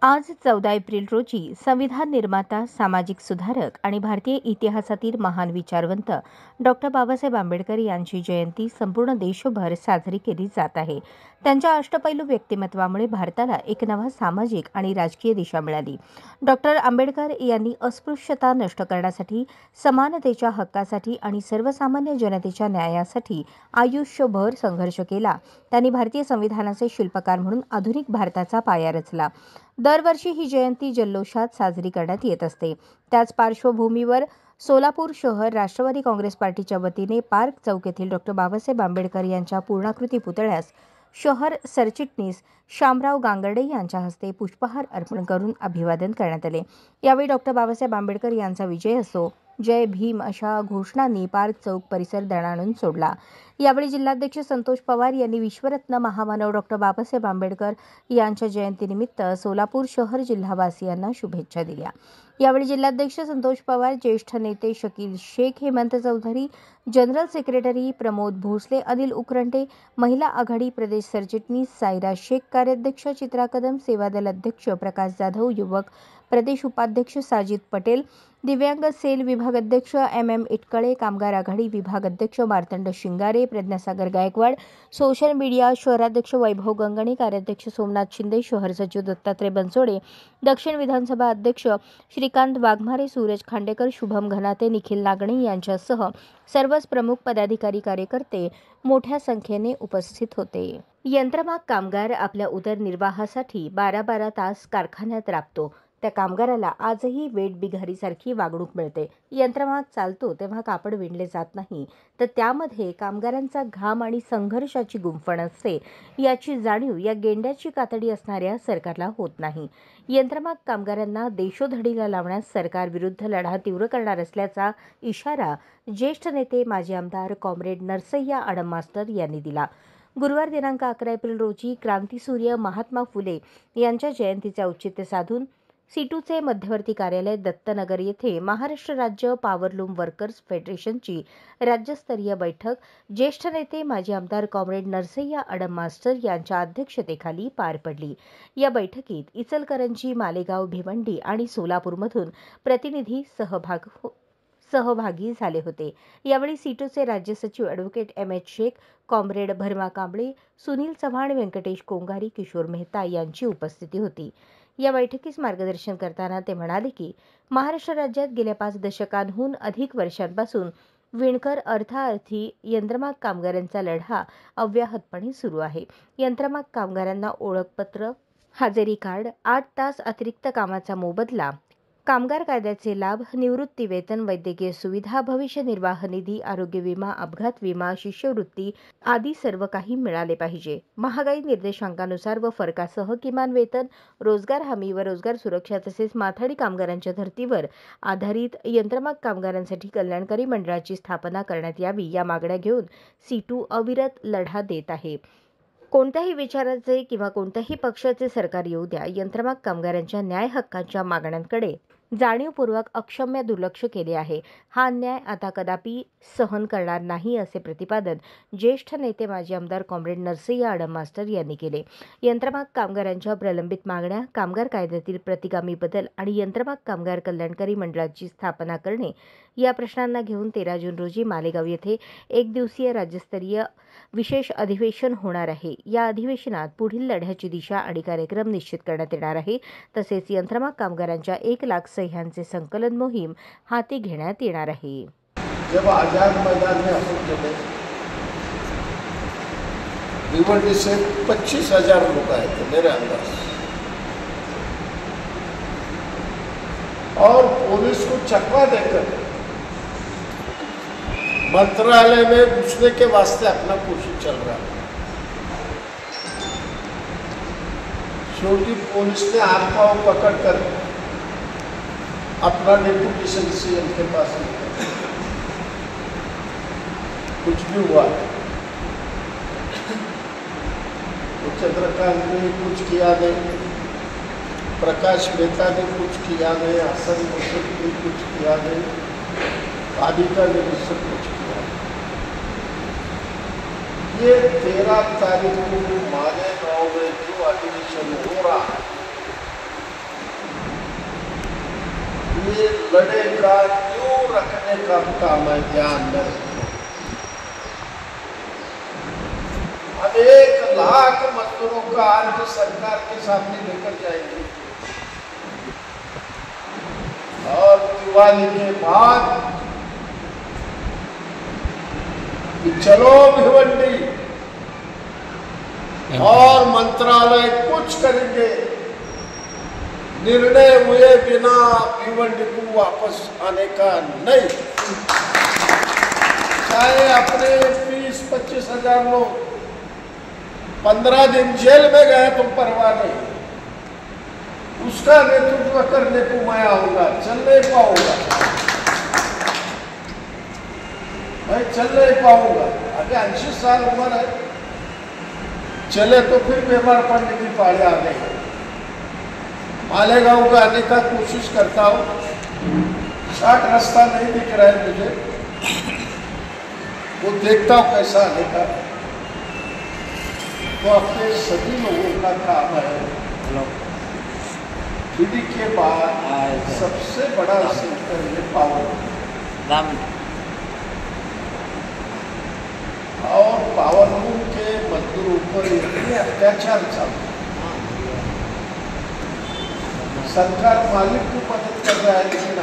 आज 14 एप्रिल रोजी संविधान निर्माता, सामाजिक सुधारक आणि भारतीय इतिहासातील महान विचारवंत डॉक्टर बाबासाहेब आंबेडकर यांची जयंती संपूर्ण देशभर साजरी केली जात आहे. त्यांच्या अष्टपैलू व्यक्तिमत्वामुळे भारताला एक नवा सामाजिक आणि राजकीय दिशा मिळाली. डॉक्टर आंबेडकर यांनी अस्पृश्यता नष्ट करण्यासाठी, समानतेच्या हक्कासाठी आणि सर्वसामान्य जनतेच्या न्यायासाठी आयुष्यभर संघर्ष केला. त्यांनी भारतीय संविधानाचे शिल्पकार म्हणून आधुनिक भारताचा पाया रचला. दरवर्षी ही जयंती जल्लोषात साजरी करण्यात येत असते. त्याच पार्श्वभूमीवर सोलापूर शहर राष्ट्रवादी काँग्रेस पार्टीच्या वतीने पार्क चौक येथील डॉक्टर बाबासाहेब आंबेडकर यांच्या पूर्णाकृती पुतळ्यास शहर सरचिटणीस शामराव गांगर्डे यांच्या हस्ते पुष्पहार अर्पण करून अभिवादन करण्यात आले. यावेळी डॉक्टर बाबासाहेब आंबेडकर यांचा विजय असो, जय भीम अशा घोषणांनी पार्क चौक परिसर दणाणून सोडला. यावेळी जिल्हाध्यक्ष संतोष पवार यांनी विश्वरत्न महामानव डॉक्टर बाबासाहेब आंबेडकर यांच्या जयंतीनिमित्त सोलापूर शहर जिल्हावासियांना शुभेच्छा दिल्या. यावेळी जिल्हाध्यक्ष संतोष पवार, ज्येष्ठ नेते शकील शेख, हेमंत चौधरी, जनरल सेक्रेटरी प्रमोद भोसले, अनिल उकरंटे, महिला आघाडी प्रदेश सरचिटणीस सायरा शेख, कार्याध्यक्ष चित्रा कदम, सेवादल अध्यक्ष प्रकाश जाधव, युवक प्रदेश उपाध्यक्ष साजिद पटेल, दिव्यांग सेल विभाग अध्यक्ष MM इटकळे, कामगार आघाडी विभाग अध्यक्ष मार्तंड शिंगारे, प्रज्ञासागर गायकवाड, सोशल मीडिया शहराध्यक्ष वैभव गंगणे, कार्याध्यक्ष सोमनाथ शिंदे, शहर सचिव दत्तात्रय बनसोडे, दक्षिण विधानसभा अध्यक्ष श्रीकांत वाघमारे, सूरज खांडेकर, शुभम घनाते, निखिल नागणे यांच्यासह सर्वच प्रमुख पदाधिकारी कार्यकर्ते मोठ्या संख्येने उपस्थित होते. यंत्रमाग कामगार आपल्या उदरनिर्वाहासाठी 12-12 तास कारखान्यात राबतो. त्या कामगाराला आजही वेठबिगारीसारखी वागणूक मिळते. यंत्रमाग चालतो तेव्हा कापड विणले जात नाही, तर त्यामध्ये कामगारांचा घाम आणि संघर्षाची गुंफण असते. याची जाणीव या गेंड्याची कातडी असणाऱ्या सरकारला होत नाही. यंत्रमाग कामगारांना देशोधडीला लावण्यास सरकार विरुद्ध लढा तीव्र करणार असल्याचा इशारा ज्येष्ठ नेते माजी आमदार कॉम्रेड नरसय्या आडम मास्टर यांनी दिला. गुरुवार दिनांक 11 एप्रिल रोजी क्रांतीसूर्य महात्मा फुले यांच्या जयंतीचे औचित्य साधून सीटूचे मध्यवर्ती कार्यालय दत्तनगर येथे महाराष्ट्र राज्य पॉवरलूम वर्कर्स फेडरेशनची राज्यस्तरीय बैठक ज्येष्ठ नेते माजी आमदार कॉम्रेड नरसय्या आडम मास्टर यांच्या अध्यक्षतेखाली पार पडली. या बैठकीत इचलकरंजी, मालेगाव, भिवंडी आणि सोलापूरमधून प्रतिनिधी सहभागी झाले होते. यावेळी सीटूचे राज्य सचिव ॲडव्होकेट MH शेख, कॉम्रेड भरमा कांबळे, सुनील चव्हाण, व्यंकटेश कोंगारी, किशोर मेहता यांची उपस्थिती होती. या बैठकीस मार्गदर्शन करताना ते म्हणाले की महाराष्ट्र राज्यात गेल्या 5 दशकांहून अधिक वर्षांपासून विणकर अर्थाअर्थी यंत्रमाग कामगारांचा लढा अव्याहतपणे सुरू आहे. यंत्रमाग कामगारांना ओळखपत्र, हजेरी कार्ड, 8 तास अतिरिक्त कामाचा मोबदला, कामगार कायद्याचे लाभ, निवृत्ती वेतन, वैद्यकीय सुविधा, भविष्य निर्वाह निधी, आरोग्य विमा, अपघात विमा, शिष्यवृत्ती आदी सर्व काही मिळाले पाहिजे. महागाई निर्देशांकानुसार व फरकासह किमान वेतन, रोजगार हमी व रोजगार सुरक्षा तसेच माथाडी कामगारांच्या धर्तीवर आधारित यंत्रमाग कामगारांसाठी कल्याणकारी मंडळाची स्थापना करण्यात यावी या मागण्या घेऊन सीटू अविरत लढा देत आहे. कोणत्याही विचाराचे किंवा कोणत्याही पक्षाचे सरकार येऊ द्या, यंत्रमाग कामगारांच्या न्याय हक्कांच्या मागण्यांकडे जाणीवपूर्वक अक्षम्य दुर्लक्ष केले आहे. हा अन्याय आता कदापि सहन करणार नाही असे प्रतिपादन ज्येष्ठ नेते माजी आमदार कॉम्रेड नरसय्या आडम मास्टर यांनी केले. यंत्रमाग कामगारांच्या प्रलंबित मागण्या, कामगार कायद्यातील प्रतिगामी बदल आणि यंत्रमाग कामगार कल्याणकारी मंडळाची स्थापना करणे या प्रश्नांना घेऊन 13 जून रोजी मालेगाव येथे 1 दिवसीय राज्यस्तरीय विशेष अधिवेशन होणार आहे. या अधिवेशनात पुढील लढ्याची दिशा आणि कार्यक्रम निश्चित करण्यात येणार आहे. तसेच यंत्रमाग कामगारांच्या 1 लाख सह्यांचे संकलन मोहीम हाती घेण्यात येणार आहे. जब आजाद मैदान में हम चले, भिवंडी से 25,000 लोग आए थे मेरे अंदाज, और पुलिस को चकवा देकर मंत्रालय में घुसने के वास्ते अपना कोशिश चल रहा है. शेवटी पुलिस ने हाथ पांव पकड़ कर अपना डेपुटेशन CM के पास कुछ भी हुआ. तो चंद्रकांत ने कुछ किया नहीं, प्रकाश मेहता ने कुछ किया नहीं, हसन मुश्किल ने कुछ किया नहीं, बालिका ने मुझसे कुछ किया. ये 13 तारीख को मालेगांव में जो अधिवेशन हो रहा है, ये लड़े का क्यों रखने का काम है, ध्यान में। अब 1 लाख मजदूरों का आज सरकार के सामने लेकर जाएंगे और दिवाली के बाद चलो भिवंडी और मंत्रालय कुछ करेंगे, निर्णय हुए बिना भिवंडी को वापस आने का नहीं। चाहे अपने 20-25 हजार लोग 15 दिन जेल में गए तो परवाह नहीं, उसका नेतृत्व करने को मैं आऊंगा, चल नहीं पाऊंगा, मैं चल नहीं पाऊंगा। अभी 80 साल उम्र है, चले तो फिर बीमार पड़ने की पारी आ गई। मालेगांव का आने का कोशिश करता हूँ, शॉर्ट रास्ता नहीं दिख रहा है मुझे, वो देखता हूँ कैसा आने का। तो अपने सभी लोगों का काम है, ईडी के बाद सबसे बड़ा सेक्टर है पावर, और पावर लूम के मजदूरों पर इतने अत्याचार चालू, सरकार मालिक को मदद कर रहा है लेकिन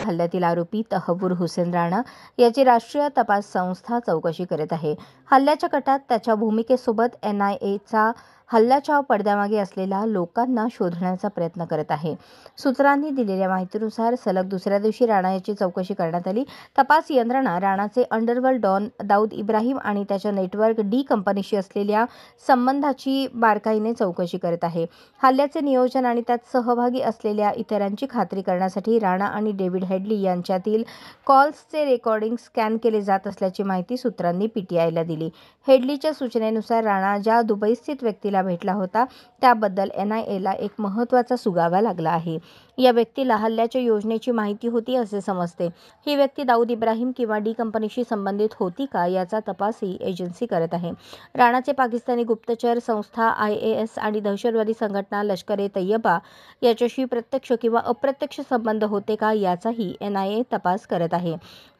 हल्ल्यातील आरोपी तहव्वूर हुसेन राणा याची राष्ट्रीय तपास संस्था चौकशी करत आहे। हल्ल्याच्या कटात त्याच्या भूमिकेसोबत NIAचा हल्ल्याच्या पडद्यामागे असलेल्या लोकांना शोधण्याचा प्रयत्न करत आहे। सूत्रांनी दिलेल्या माहितीनुसार सलग दुसऱ्या दिवशी राणा याची चौकशी करण्यात आली। तपास यंत्रणा राणाचे अंडरवर्ल्ड डॉन दाऊद इब्राहिम आणि त्याच्या नेटवर्क डी कंपनीशी असलेल्या संबंधाची बारकाईने चौकशी करत आहे। हल्ल्याचे नियोजन आणि त्यात सहभागी असलेल्या इतरांची खात्री करण्यासाठी राणा आणि डेव्हिड हेडली यांच्यातील कॉल्सचे रेकॉर्डिंग स्कॅन केले जात असल्याची माहिती सूत्रांनी PTIला दिली। हेडलीच्या सूचनेनुसार राणा ज्या दुबईस्थित व्यक्तीला भेटला होता त्याबद्दल NIAला एक महत्त्वाचा सुगावा लागला आहे। या व्यक्तीला हल्ल्याच्या योजनेची माहिती होती असे समजते। ही व्यक्ती दाऊद इब्राहिम किंवा डी कंपनीशी संबंधित होती का याचा तपासही एजन्सी करत आहे। राणाचे पाकिस्तानी गुप्तचर संस्था IAS आणि दहशतवादी संघटना लष्कर-ए-तैयबा याच्याशी प्रत्यक्ष किंवा अप्रत्यक्ष संबंध होते का याचाही NIA तपास करत आहे।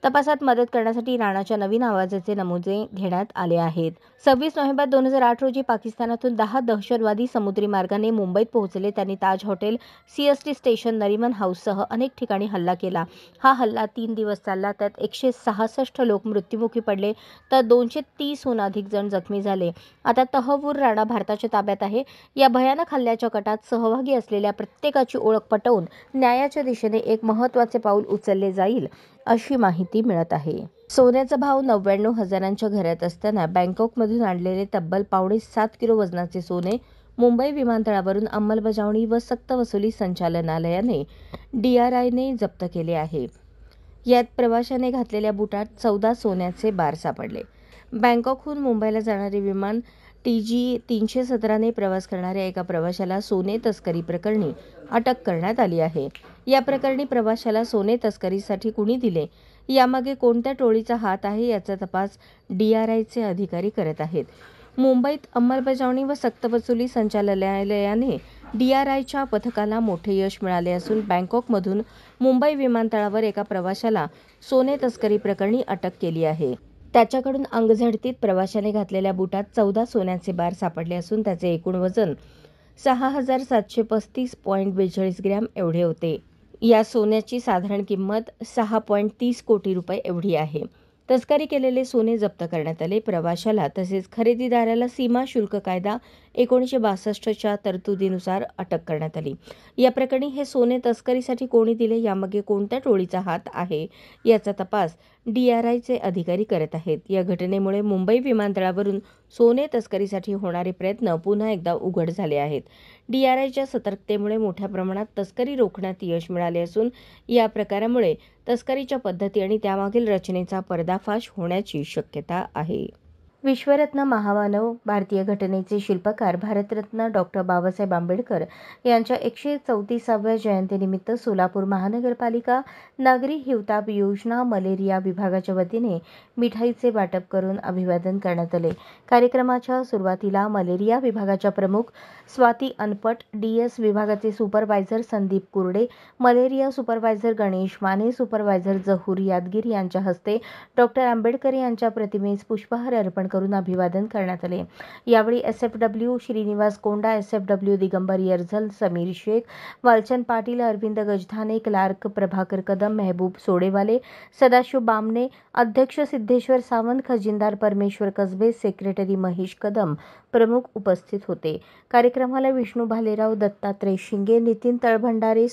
तपासात मदत करण्यासाठी राणाच्या नवीन आवाजाचे नमुने घेण्यात आले आहेत। 26 नोव्हेंबर 2008 रोजी पाकिस्तानातून 10 दहशतवादी समुद्री मार्गाने मुंबईत पोहोचले। त्यांनी ताज हॉटेल, CST स्टेशन, नरिमन हाऊससह अनेक ठिकाणी हल्ला केला। हा हल्ला 3 दिवस चालला। त्यात 166 लोक मृत्युमुखी पडले तर 230हून अधिक जण जखमी झाले। आता तहव्वूर राणा भारताच्या ताब्यात आहे। या भयानक हल्ल्याच्या कटात सहभागी असलेल्या प्रत्येकाची ओळख पटवून न्यायाच्या दिशेने एक महत्त्वाचे पाऊल उचलले जाईल अशी माहिती मिळत आहे। सोन्याचा भाव 99 हजारांच्या घरात असताना बँकॉकमधून आणलेले तब्बल 7.5 किलो वजनाचे सोने मुंबई विमानतळावरून अंमलबजावणी व सक्तवसुली संचालनालयाने DRIने जप्त केले आहे। यात प्रवाशाने घातलेल्या बुटात 14 सोन्याचे बार सापडले। बँकॉकहून मुंबईला जाणारे विमान TG 317ने प्रवास करणाऱ्या एका प्रवाशाला सोने तस्करी प्रकरणी अटक करण्यात आली आहे। या प्रकरणी प्रवाशाला सोने तस्करीसाठी कुणी दिले, यामागे कोणत्या टोळीचा हात आहे याचा तपास DRIचे अधिकारी करत आहेत। मुंबईत अंमलबजावणी व सक्तवसुली संचालनालयाने DRIच्या पथकाला मोठे यश मिळाले असून बँकॉकमधून मुंबई विमानतळावर एका प्रवाशाला सोने तस्करी प्रकरणी अटक केली आहे। त्याच्याकडून अंगझडतीत प्रवाशाने घातलेल्या बुटात 14 सोन्याचे बार सापडले असून त्याचे एकूण वजन 6,735.42 ग्रॅम एवढे होते। या सोन्याची साधारण किंमत 6.30 कोटी रुपये एवढी आहे। तस्करी केलेले सोने जप्त करण्यात आले। प्रवाशाला तसेच खरेदीदाराला सीमा शुल्क कायदा 1962च्या तरतुदीनुसार अटक करण्यात आली। या प्रकरणी हे सोने तस्करीसाठी कोणी दिले, यामागे कोणत्या टोळीचा हात आहे याचा तपास DRIचे अधिकारी करत आहेत। या घटनेमुळे मुंबई विमानतळावरून सोने तस्करीसाठी होणारे प्रयत्न पुन्हा एकदा उघड झाले आहेत। DRIच्या सतर्कतेमुळे मोठ्या प्रमाणात तस्करी रोखण्यात यश मिळाले असून या प्रकारामुळे तस्करीच्या पद्धती आणि त्यामागील रचनेचा पर्दाफाश होण्याची शक्यता आहे। विश्वरत्न महामानव भारतीय घटनेचे शिल्पकार भारतरत्न डॉक्टर बाबासाहेब आंबेडकर यांच्या 134व्या जयंतीनिमित्त सोलापूर महानगरपालिका नागरी हिवताप योजना मलेरिया विभागाच्या वतीने मिठाईचे वाटप करून अभिवादन करण्यात आले. कार्यक्रमाच्या सुरुवातीला मलेरिया विभागाच्या प्रमुख स्वाती अनपट, DS विभागाचे supervisor Sandeep Kurde, malaria supervisor Ganesh Mane, supervisor Jahur Yadgir यांच्या हस्ते डॉक्टर आंबेडकर यांच्या प्रतिमेस पुष्पहार अर्पण करून अभिवादन करण्यात आले. यावेळी SFW श्रीनिवास कोंडा, SFW दिगंबर यर्झल, समीर शेख, वालचंद पाटील, अरविंद गजधाने, क्लार्क प्रभाकर कदम, मेहबूब सोडेवाले, सदाशिव बामणे, अध्यक्ष सिद्धेश्वर सावंत, खजिनदार परमेश्वर कसबे, सेक्रेटरी महेश कदम प्रमुख उपस्थित होते. कार्यक्रमाला विष्णू भालेराव, दत्तात्रय शिंगे, नितीन तळभंडारे,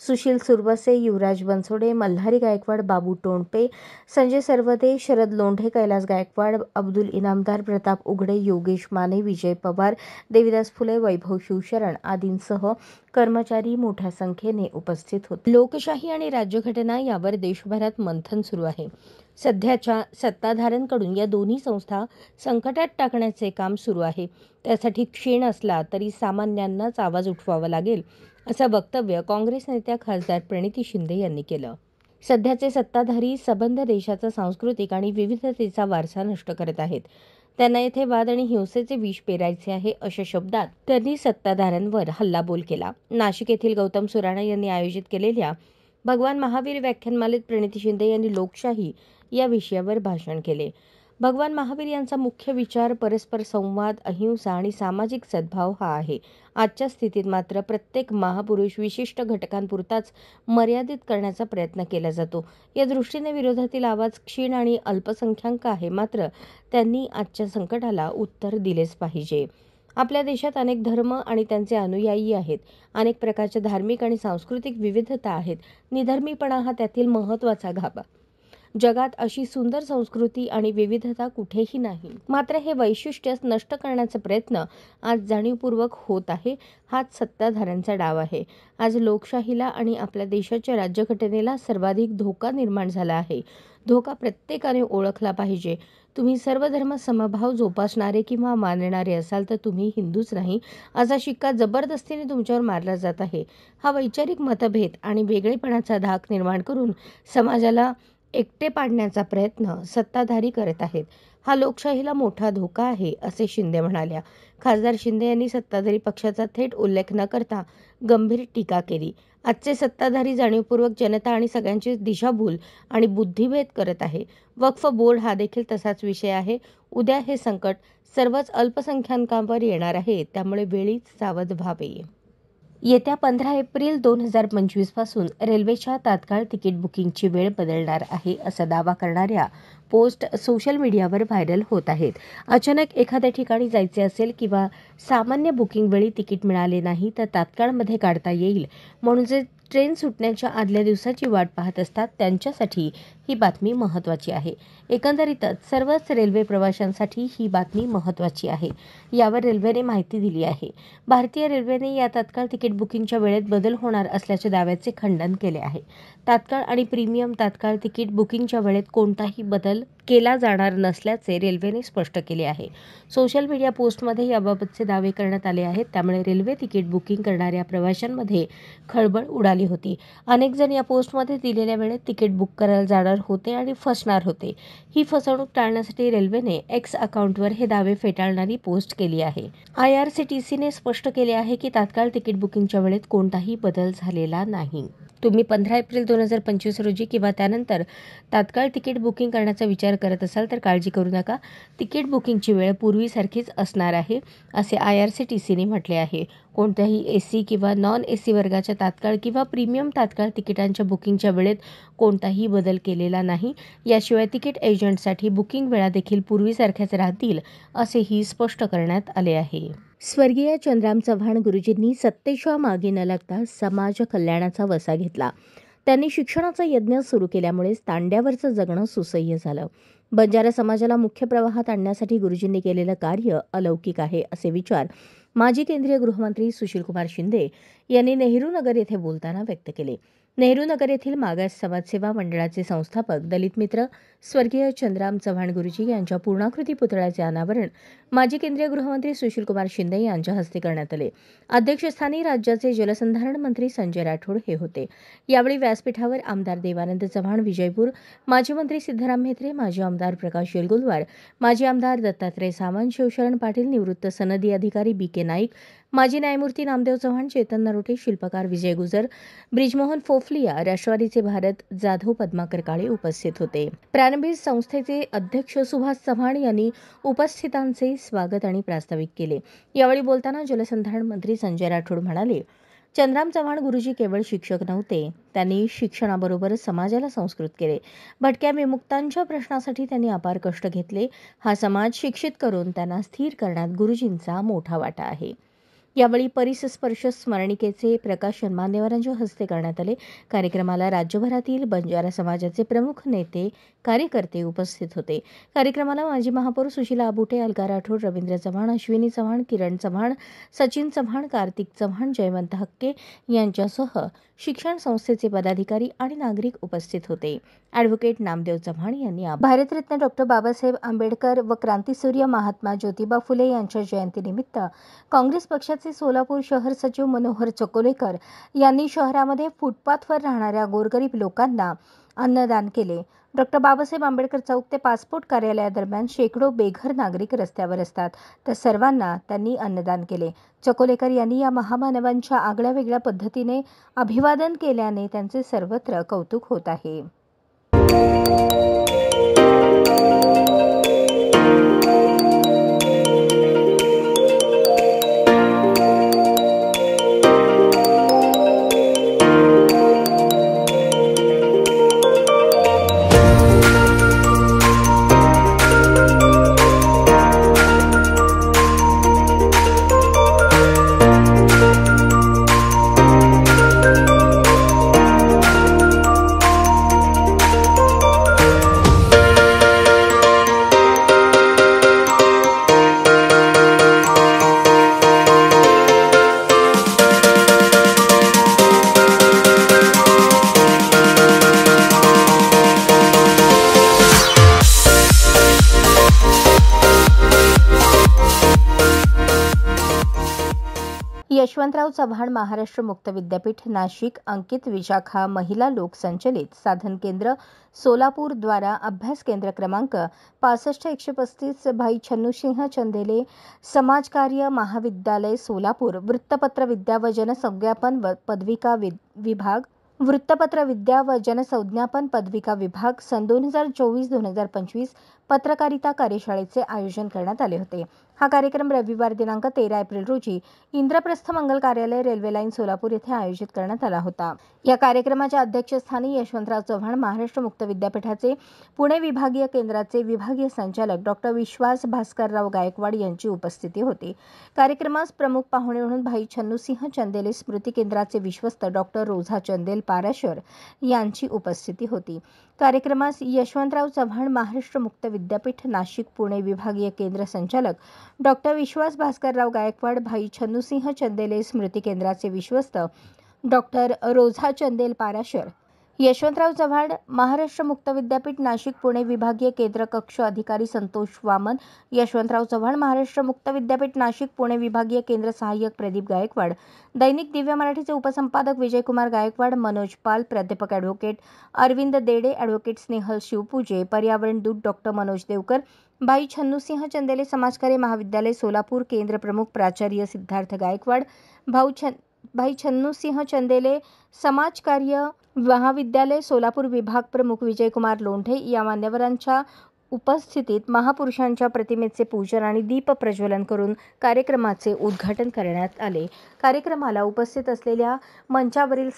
सुशील सुरवसे, युवराज बनसोडे, मल्हारी गायकवाड, बाबू टोणपे, संजय सरवदे, शरद लोंढे, कैलास गायकवाड, अब्दुल इनामदार, प्रताप उघडे, योगेश माने, विजय पवार, देविदास फुले, वैभव शिवशरण आदींसह कर्मचारी मोठ्या संख्येने उपस्थित होते. लोकशाही आणि राज्यघटना यावर देशभरात मंथन सुरू आहे. सध्याच्या सत्ताधाऱ्यांकडून या दोन्ही संस्था संकटात टाकण्याचे काम सुरू आहे. त्यासाठी क्षीण असला तरी सामान्यांनाच आवाज उठवावा लागेल, असं वक्तव्य काँग्रेस नेत्या खासदार प्रणिती शिंदे यांनी केलं. सध्याचे सत्ताधारी सबंध देशाचा सांस्कृतिक आणि विविधतेचा वारसा नष्ट करत आहेत. त्यांना येथे वाद आणि हिंसेचे विष पेरायचे आहे, अशा शब्दात त्यांनी सत्ताधाऱ्यांवर हल्लाबोल केला. नाशिक येथील गौतम सुराणा यांनी आयोजित केलेल्या भगवान महावीर व्याख्यानमालेत प्रणिती शिंदे यांनी लोकशाही या विषयावर भाषण केले. भगवान महावीर यांचा मुख्य विचार परस्पर संवाद, अहिंसा आणि सामाजिक सद्भाव हा आहे. आजच्या स्थितीत मात्र प्रत्येक महापुरुष विशिष्ट घटकांपुरताच मर्यादित करण्याचा प्रयत्न केला जातो. या दृष्टीने विरोधातील आवाज क्षीण आणि अल्पसंख्याक आहे, मात्र त्यांनी आजच्या संकटाला उत्तर दिलेच पाहिजे. आपल्या देशात अनेक धर्म आणि त्यांचे अनुयायी आहेत. अनेक प्रकारच्या धार्मिक आणि सांस्कृतिक विविधता आहेत. निधर्मीपणा हा त्यातील महत्त्वाचा गाभा. जगात अशी सुंदर संस्कृती आणि विविधता कुठेही नाही. मात्र हे वैशिष्ट्य नष्ट करण्याचा प्रयत्न आज जाणीवपूर्वक होत आहे. हाच सत्ताधाऱ्यांचा डाव आहे. आज लोकशाहीला आणि आपल्या देशाच्या राज्यघटनेला सर्वाधिक धोका निर्माण झाला आहे. धोका प्रत्येकाने ओळखला पाहिजे. तुम्ही सर्व धर्म समभाव जोपासणारे किंवा मानणारे असाल तर तुम्ही हिंदूच नाही, असा शिक्का जबरदस्तीने तुमच्यावर मारला जात आहे. हा वैचारिक मतभेद आणि वेगळेपणाचा धाक निर्माण करून समाजाला एकटे पाडण्याचा प्रयत्न सत्ताधारी करत आहेत. हा लोकशाहीला मोठा धोका आहे, असे शिंदे म्हणाल्या. खासदार शिंदे यांनी सत्ताधारी पक्षाचा थेट उल्लेख न करता गंभीर टीका केली. आजचे सत्ताधारी जाणीवपूर्वक जनता आणि सगळ्यांची दिशाभूल आणि बुद्धिभेद करत आहे. वक्फ बोर्ड हा देखील तसाच विषय आहे. उद्या हे संकट सर्वच अल्पसंख्याकांवर येणार आहे, त्यामुळे वेळीच सावध व्हावे. येत्या 15 एप्रिल 2025 पासून रेल्वेच्या तात्काळ तिकीट बुकिंगची वेळ बदलणार आहे, असा दावा करणाऱ्या पोस्ट सोशल मीडियावर व्हायरल होत आहेत. अचानक एखाद्या ठिकाणी जायचे असेल किंवा सामान्य बुकिंग वेळी तिकीट मिळाले नाही तर तात्काळमध्ये काढता येईल, म्हणून जे ट्रेन सुटण्याच्या आदल्या दिवसाची वाट पाहत असतात त्यांच्यासाठी ही बातमी महत्त्वाची आहे. एकंदरीतच सर्वच रेल्वे प्रवाशांसाठी ही बातमी महत्त्वाची आहे. यावर रेल्वेने माहिती दिली आहे. भारतीय रेल्वेने या तात्काळ तिकीट बुकिंगच्या वेळेत बदल होणार असल्याच्या दाव्याचे खंडन केले आहे. तात्काळ आणि प्रीमियम तात्काळ तिकीट बुकिंगच्या वेळेत कोणताही बदल केला जाणार नसल्याचे रेल्वेने स्पष्ट केले आहे. सोशल मीडिया पोस्टमध्ये याबाबतचे दावे करण्यात आले आहेत. त्यामुळे रेल्वे तिकीट बुकिंग करणाऱ्या प्रवाशांमध्ये खळबळ उडाली होती. अनेक जण या पोस्टमध्ये दिलेल्या वेळेत तिकीट बुक करायला जाणार होते आणि फसणार होते. ही फसवणूक टाळण्यासाठी रेल्वेने X अकाउंटवर हे दावे फेटाळणारी पोस्ट केली आहे. IRCTCने स्पष्ट केले आहे की तात्काळ तिकीट बुकिंगच्या वेळेत कोणताही बदल झालेला नाही. तुम्ही 15 एप्रिल 2025 रोजी किंवा त्यानंतर तात्काळ तिकीट बुकिंग करण्याचा विचार करत असाल तर काळजी करू नका. तिकीट बुकिंगची वेळ पूर्वीसारखीच असणार आहे, असे IRCTCने म्हटले आहे. कोणत्याही AC किंवा नॉन AC वर्गाच्या तात्काळ किंवा प्रीमियम तात्काळ तिकिटांच्या बुकिंगच्या वेळेत कोणताही बदल केलेला नाही. याशिवाय तिकीट एजंटसाठी बुकिंग वेळा देखील पूर्वीसारख्याच राहतील, असेही स्पष्ट करण्यात आले आहे. स्वर्गीय चंद्राम चव्हाण गुरुजींनी सत्तेच्या मागे न लागता समाज कल्याणाचा वसा घेतला. त्यांनी शिक्षणाचा यज्ञ सुरू केल्यामुळे तांड्यावरचं जगणं सुसह्य झालं. बंजारा समाजाला मुख्य प्रवाहात आणण्यासाठी गुरुजींनी केलेलं कार्य अलौकिक आहे, असे विचार माजी केंद्रीय गृहमंत्री सुशीलकुमार शिंदे यांनी नेहरू नगर येथे बोलताना व्यक्त केले. नेहरू नगर येथील मागास समाजसेवा मंडळाचे संस्थापक दलित मित्र स्वर्गीय चंद्राम चव्हाण गुरुजी यांच्या पूर्णाकृती पुतळ्याचे अनावरण माजी केंद्रीय गृहमंत्री सुशीलकुमार शिंदे यांच्या हस्ते करण्यात आले. अध्यक्षस्थानी राज्याचे जलसंधारण मंत्री संजय राठोड हे होते. यावेळी व्यासपीठावर आमदार देवानंद चव्हाण विजयपूर, माजी मंत्री सिद्धराम म्हेत्रे, माजी आमदार प्रकाश येलगुलवार, माजी आमदार दत्तात्रय सामंत, शिवशरण पाटील, निवृत्त सनदी अधिकारी बी.के. नाईक, माजी न्यायमूर्ती नामदेव चव्हाण, चेतन नरोटे, शिल्पकार विजय गुजर, ब्रिजमोहन फोफलिया, राष्ट्रवादीचे भारत जाधव, पद्माकर काळे उपस्थित होते. प्रारंभी संस्थेचे अध्यक्ष सुभाष चव्हाण यांनी उपस्थितांचे स्वागत आणि प्रास्ताविक केले. यावेळी बोलताना जलसंधारण मंत्री संजय राठोड म्हणाले, चंद्राम चव्हाण गुरुजी केवळ शिक्षक नव्हते, त्यांनी शिक्षणाबरोबर समाजाला संस्कृत केले. भटक्या विमुक्तांच्या प्रश्नासाठी त्यांनी अपार कष्ट घेतले. हा समाज शिक्षित करून त्यांना स्थिर करण्यात गुरुजींचा मोठा वाटा आहे. यावेळी परिसस्पर्श स्मरणिकेचे प्रकाशन मान्यवरांच्या हस्ते करण्यात आले. कार्यक्रमाला राज्यभरातील बंजारा समाजाचे प्रमुख नेते कार्यकर्ते उपस्थित होते. कार्यक्रमाला माजी महापौर सुशीला आबुटे, अलका राठोड, रवींद्र चव्हाण, अश्विनी चव्हाण, किरण चव्हाण, सचिन चव्हाण, कार्तिक चव्हाण, जयवंत हक्के यांच्यासह शिक्षण संस्थेचे पदाधिकारी आणि नागरिक उपस्थित होते. ॲडव्होकेट नामदेव चव्हाण यांनी भारतरत्न डॉ. बाबासाहेब आंबेडकर व क्रांतीसूर्य महात्मा ज्योतिबा फुले यांच्या जयंतीनिमित्त काँग्रेस पक्षाचे सोलापूर शहर सचिव मनोहर चकोलेकर यांनी शहरामध्ये फुटपाथवर राहणाऱ्या गोरगरीब लोकांना अन्नदान केले. डॉ. बाबासाहेब आंबेडकर चौक ते पासपोर्ट कार्यालयादरम्यान शेकडो बेघर नागरिक रस्त्यावर असतात, तर सर्वांना त्यांनी अन्नदान केले. चकोलेकर यांनी या महामानवांच्या आगळ्यावेगळ्या पद्धतीने अभिवादन केल्याने त्यांचे सर्वत्र कौतुक होत आहे. यशवंतराव चव्हाण महाराष्ट्र मुक्त विद्यापीठ नाशिक, अंकित विशाखा महिला लोक संचलित साधन केंद्र सोलापूर द्वारा अभ्यास केंद्र क्रमांक 65-135 भाई छन्नूसिंह चंदेले समाजकार्य महाविद्यालय सोलापूर, वृत्तपत्र विद्या व जनसंज्ञापन पदविका विभाग, वृत्तपत्र विद्या व जनसंज्ञापन पदविका विभाग सन 2024-2025 पत्रकारिता कार्यशाळेचे आयोजन करण्यात आले होते. हा कार्यक्रम रविवार दिनांक 13 एप्रिल रोजी इंद्रप्रस्थ मंगल कार्यालय, रेल्वे लाईन सोलापूर येथे आयोजित करण्यात आला होता. या कार्यक्रमाच्या अध्यक्षस्थानी यशवंतराव चव्हाण महाराष्ट्र मुक्त विद्यापीठाचे पुणे विभागीय केंद्राचे विभागीय संचालक डॉ. विश्वास भास्करराव गायकवाड यांची उपस्थिती होती. कार्यक्रमास प्रमुख पाहुणे म्हणून भाई छन्नूसिंह चंदेले स्मृती केंद्राचे विश्वस्त डॉ. रोझा चंदेल पाराशर यांची उपस्थिती होती. कार्यक्रमास यशवंतराव चव्हाण महाराष्ट्र मुक्त विद्यापीठ नाशिक पुणे विभागीय केंद्र संचालक डॉ. विश्वास भास्करराव गायकवाड, भाई छन्नूसिंह चंदेले स्मृती केंद्राचे विश्वस्त डॉ. रोझा चंदेल पाराशर, यशवंतराव चव्हाण महाराष्ट्र मुक्त विद्यापीठ नाशिक पुणे विभागीय केंद्र कक्ष अधिकारी संतोष वामन, यशवंतराव चव्हाण महाराष्ट्र मुक्त विद्यापीठ नाशिक पुणे विभागीय केंद्र सहाय्यक प्रदीप गायकवाड, दैनिक दिव्य मराठीचे उपसंपादक विजयकुमार गायकवाड, मनोज पाल, प्राध्यापक ॲडव्होकेट अरविंद देडे, ॲडव्होकेट स्नेहल शिवपूजे, पर्यावरण दूत डॉ. मनोज देवकर, भाई छन्नूसिंह चंदेले समाजकार्य महाविद्यालय सोलापूर केंद्र प्रमुख प्राचार्य सिद्धार्थ गायकवाड, भाई छन्नूसिंह चंदेले समाजकार्य महाविद्यालय सोलापूर विभाग प्रमुख विजयकुमार लोंढे या मान्यवरांच्या उपस्थितीत महापुरुषांच्या प्रतिमेचे पूजन आणि दीप प्रज्वलन करून कार्यक्रमाचे उद्घाटन करण्यात आले. कार्यक्रमाला उपस्थित असलेल्या मंचावरील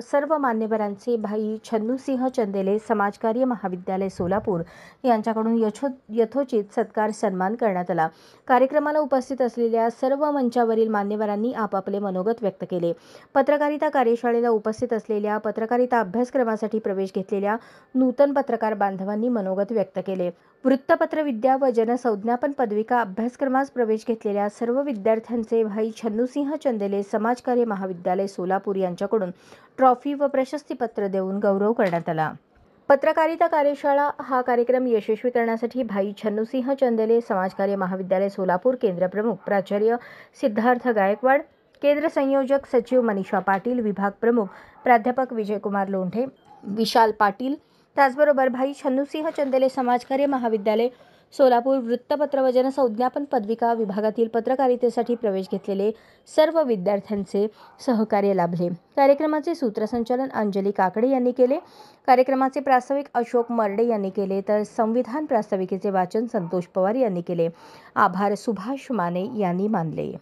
सर्व मान्यवरांचे भाई छन्नूसिंह चंदेले समाजकार्य महाविद्यालय सोलापूर यांच्याकडून यथोचित सत्कार सन्मान करण्यात आला. कार्यक्रमाला उपस्थित असलेल्या सर्व मंचावरील मान्यवरांनी आपापले मनोगत व्यक्त केले. पत्रकारिता कार्यशाळेला उपस्थित असलेल्या पत्रकारिता अभ्यासक्रमासाठी प्रवेश घेतलेल्या नूतन पत्रकार बांधवांनी मनोगत व्यक्त केले. वृत्तपत्रविद्या व जनसंज्ञापन पदविका अभ्यासक्रमास प्रवेश घेतलेल्या सर्व विद्यार्थ्यांचे भाई छन्नूसिंह चंदेले समाजकार्य महाविद्यालय सोलापूर यांच्याकडून ट्रॉफी व प्रशस्तीपत्र देऊन गौरव करण्यात आला। पत्रकारिता कार्यशाळा हा कार्यक्रम यशस्वी करण्यासाठी भाई छन्नूसिंह चंदेले समाजकार्य महाविद्यालय सोलापूर केंद्र प्रमुख प्राचार्य सिद्धार्थ गायकवाड, केंद्र संयोजक सचिव मनीषा पाटील, विभाग प्रमुख प्राध्यापक विजयकुमार लोंढे, विशाल पाटील, त्याचबरोबर भाई छन्नूसिंह चंदेले समाजकार्य महाविद्यालय सोलापूर वृत्तपत्र व जनसंज्ञापन पदविका विभागातील पत्रकारितेसाठी प्रवेश घेतलेले सर्व विद्यार्थ्यांचे सहकार्य लाभले। कार्यक्रमाचे सूत्रसंचालन अंजली काकडे यांनी केले। कार्यक्रमाचे प्रास्ताविक अशोक मर्डे यांनी केले, तर संविधान प्रास्ताविकेचे वाचन संतोष पवार यांनी केले। आभार सुभाष माने यांनी मानले।